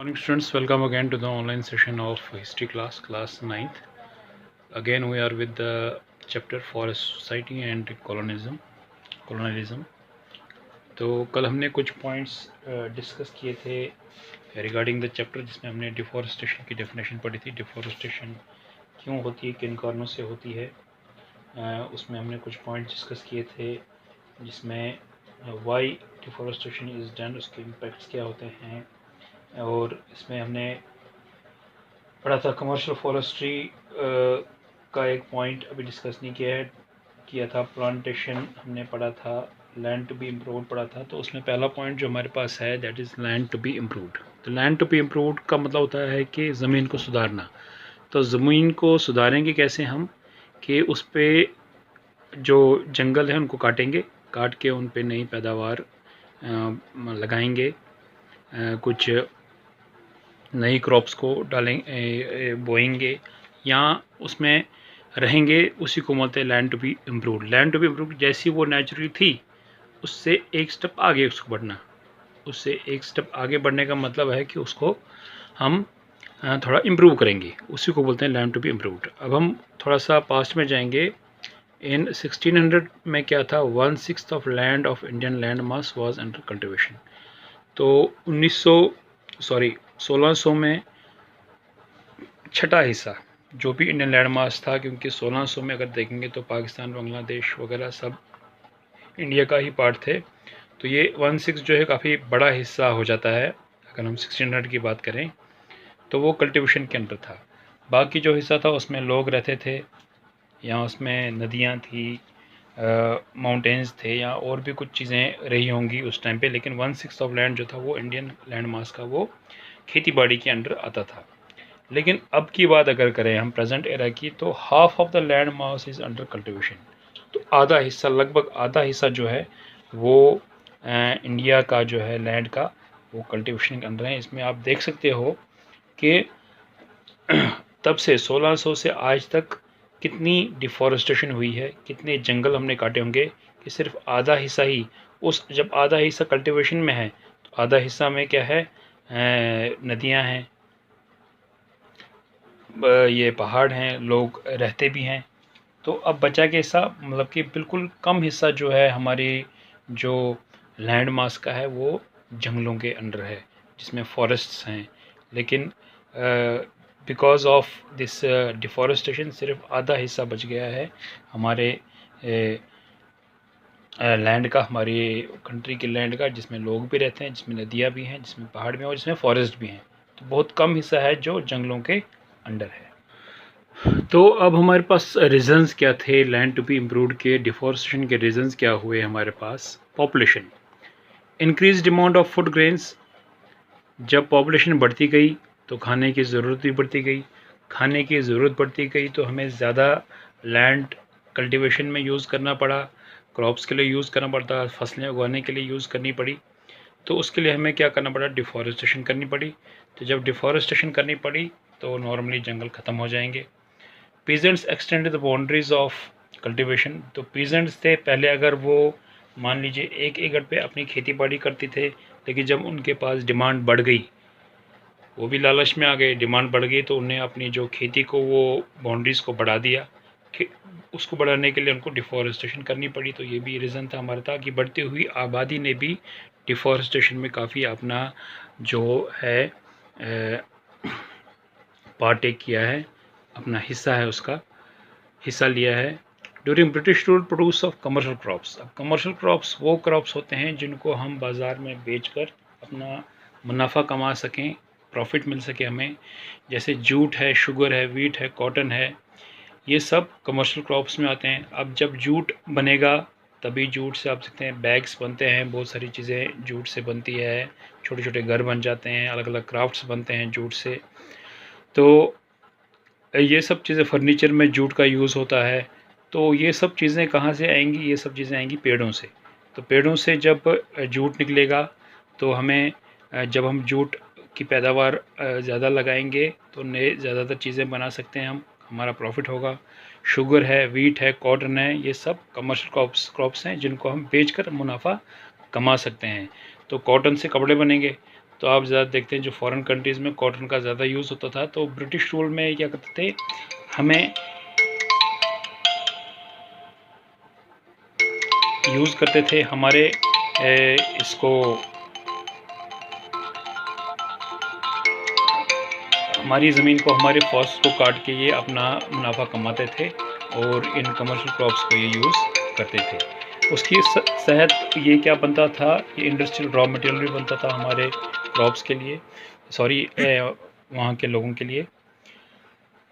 Morning students, welcome again to the online session of history class 9th. Again we are with the chapter forest society and colonialism. तो कल हमने कुछ points discuss किए थे regarding the chapter, जिसमें हमने deforestation की definition पढ़ी थी। डिफॉरेस्टेशन क्यों होती है, किन कारणों से होती है, उसमें हमने कुछ पॉइंट्स डिस्कस किए थे, जिसमें वाई डिफॉरेस्टेशन इज़ डन, उसके इम्पैक्ट्स क्या होते हैं। और इसमें हमने पढ़ा था कमर्शियल फॉरेस्ट्री का एक पॉइंट अभी डिस्कस नहीं किया था। प्लांटेशन हमने पढ़ा था, लैंड टू बी इम्प्रूव्ड पढ़ा था। तो उसमें पहला पॉइंट जो हमारे पास है that is land to be improved. तो लैंड टू बी इम्प्रूव्ड का मतलब होता है कि ज़मीन को सुधारना। तो ज़मीन को सुधारेंगे कैसे हम, कि उस पर जो जंगल है उनको काटेंगे, काट के उन पर नई पैदावार लगाएंगे, कुछ नई क्रॉप्स को डालेंगे, बोएंगे या उसमें रहेंगे, उसी को बोलते हैं land to be improved. Land to be improved जैसी वो नेचुरली थी उससे एक स्टेप आगे उसको बढ़ना। उससे एक स्टेप आगे बढ़ने का मतलब है कि उसको हम थोड़ा इम्प्रूव करेंगे, उसी को बोलते हैं लैंड टू बी इम्प्रूव्ड। अब हम थोड़ा सा पास्ट में जाएंगे। इन 1600 में क्या था, 1/6 of land of Indian land mass was under cultivation. तो 1600 में छठा हिस्सा जो भी इंडियन लैंड मास था, क्योंकि 1600 में अगर देखेंगे तो पाकिस्तान, बांग्लादेश वगैरह सब इंडिया का ही पार्ट थे। तो ये 1/6 जो है काफ़ी बड़ा हिस्सा हो जाता है। अगर हम 1600 की बात करें तो वो कल्टीवेशन के अंदर था। बाकी जो हिस्सा था उसमें लोग रहते थे, या उसमें नदियाँ थी, माउंटेन्स थे, या और भी कुछ चीज़ें रही होंगी उस टाइम पे। लेकिन 1/6 ऑफ लैंड जो था वो इंडियन लैंड मास का वो खेती बाड़ी के अंडर आता था। लेकिन अब की बात अगर करें हम प्रेजेंट एरा की, तो half of the land mass is under cultivation. तो आधा हिस्सा, लगभग आधा हिस्सा जो है वो इंडिया का जो है लैंड का, वो कल्टीवेशन के अंदर है। इसमें आप देख सकते हो कि तब से 1600 से आज तक कितनी डिफॉरेस्टेशन हुई है, कितने जंगल हमने काटे होंगे, कि सिर्फ आधा हिस्सा ही जब आधा हिस्सा कल्टीवेशन में है तो आधा हिस्सा में क्या है, नदियां हैं, ये पहाड़ हैं, लोग रहते भी हैं। तो अब बचा के हिस्सा, मतलब कि बिल्कुल कम हिस्सा जो है हमारी जो लैंड मास का है वो जंगलों के अंडर है, जिसमें फॉरेस्ट्स हैं। लेकिन बिकॉज ऑफ दिस डिफॉरेस्टेशन सिर्फ आधा हिस्सा बच गया है हमारे लैंड का, हमारी कंट्री के लैंड का, जिसमें लोग भी रहते हैं, जिसमें नदियाँ भी हैं, जिसमें पहाड़ भी हैं और जिसमें फॉरेस्ट भी हैं। तो बहुत कम हिस्सा है जो जंगलों के अंडर है। तो अब हमारे पास रीजंस क्या थे लैंड टू बी इम्प्रूव्ड के, डिफॉरेस्टेशन के रीजंस क्या हुए हमारे पास। Population, increase demand of food grains. जब पॉपुलेशन बढ़ती गई तो खाने की ज़रूरत भी बढ़ती गई, खाने की ज़रूरत बढ़ती गई तो हमें ज़्यादा लैंड कल्टीवेशन में यूज़ करना पड़ा, क्रॉप्स के लिए यूज़ करना पड़ता, फसलें उगाने के लिए यूज़ करनी पड़ी। तो उसके लिए हमें क्या करना पड़ा, डिफॉरेस्टेशन करनी पड़ी। तो जब डिफॉरेस्टेशन करनी पड़ी तो नॉर्मली जंगल ख़त्म हो जाएंगे। Peasants extend the boundaries of cultivation. तो पीजेंट्स थे पहले, अगर वो मान लीजिए एक एकड़ पे अपनी खेती बाड़ी करते थे, लेकिन जब उनके पास डिमांड बढ़ गई, वो भी लालच में आ गए, डिमांड बढ़ गई तो उन्हें अपनी जो खेती को वो बाउंड्रीज़ को बढ़ा दिया। उसको बढ़ाने के लिए उनको डिफॉरेस्टेशन करनी पड़ी। तो ये भी रीज़न था हमारा था कि बढ़ती हुई आबादी ने भी डिफॉरेस्टेशन में काफ़ी अपना जो है पार्ट टेक किया है, अपना हिस्सा है, उसका हिस्सा लिया है। During British rule produce of commercial crops. अब कमर्शियल क्रॉप्स वो क्रॉप्स होते हैं जिनको हम बाज़ार में बेचकर अपना मुनाफा कमा सकें, प्रॉफिट मिल सके हमें। जैसे जूट है, शुगर है, वीट है, कॉटन है, ये सब कमर्शियल क्रॉप्स में आते हैं। अब जब जूट बनेगा तभी जूट से आप सकते हैं बैग्स बनते हैं, बहुत सारी चीज़ें जूट से बनती है, छोटे छोटे घर बन जाते हैं, अलग अलग क्राफ्ट्स बनते हैं जूट से। तो ये सब चीज़ें, फर्नीचर में जूट का यूज़ होता है। तो ये सब चीज़ें कहाँ से आएंगी, ये सब चीज़ें आएंगी पेड़ों से। तो पेड़ों से जब जूट निकलेगा तो हमें, जब हम जूट की पैदावार ज़्यादा लगाएंगे तो नए ज़्यादातर चीज़ें बना सकते हैं हम, हमारा प्रॉफिट होगा। शुगर है, वीट है, कॉटन है, ये सब कमर्शियल क्रॉप्स हैं जिनको हम बेचकर मुनाफा कमा सकते हैं। तो कॉटन से कपड़े बनेंगे, तो आप ज़्यादा देखते हैं जो फॉरेन कंट्रीज़ में कॉटन का ज़्यादा यूज़ होता था। तो ब्रिटिश रूल में क्या करते थे, हमें यूज़ करते थे हमारे इसको हमारी ज़मीन को, हमारे फॉरेस्ट को काट के ये अपना मुनाफा कमाते थे और इन कमर्शियल क्रॉप्स को ये यूज़ करते थे। उसकी सेहत ये क्या बनता था, ये इंडस्ट्रियल रॉ मटेरियल भी बनता था हमारे क्रॉप्स के लिए, सॉरी वहाँ के लोगों के लिए।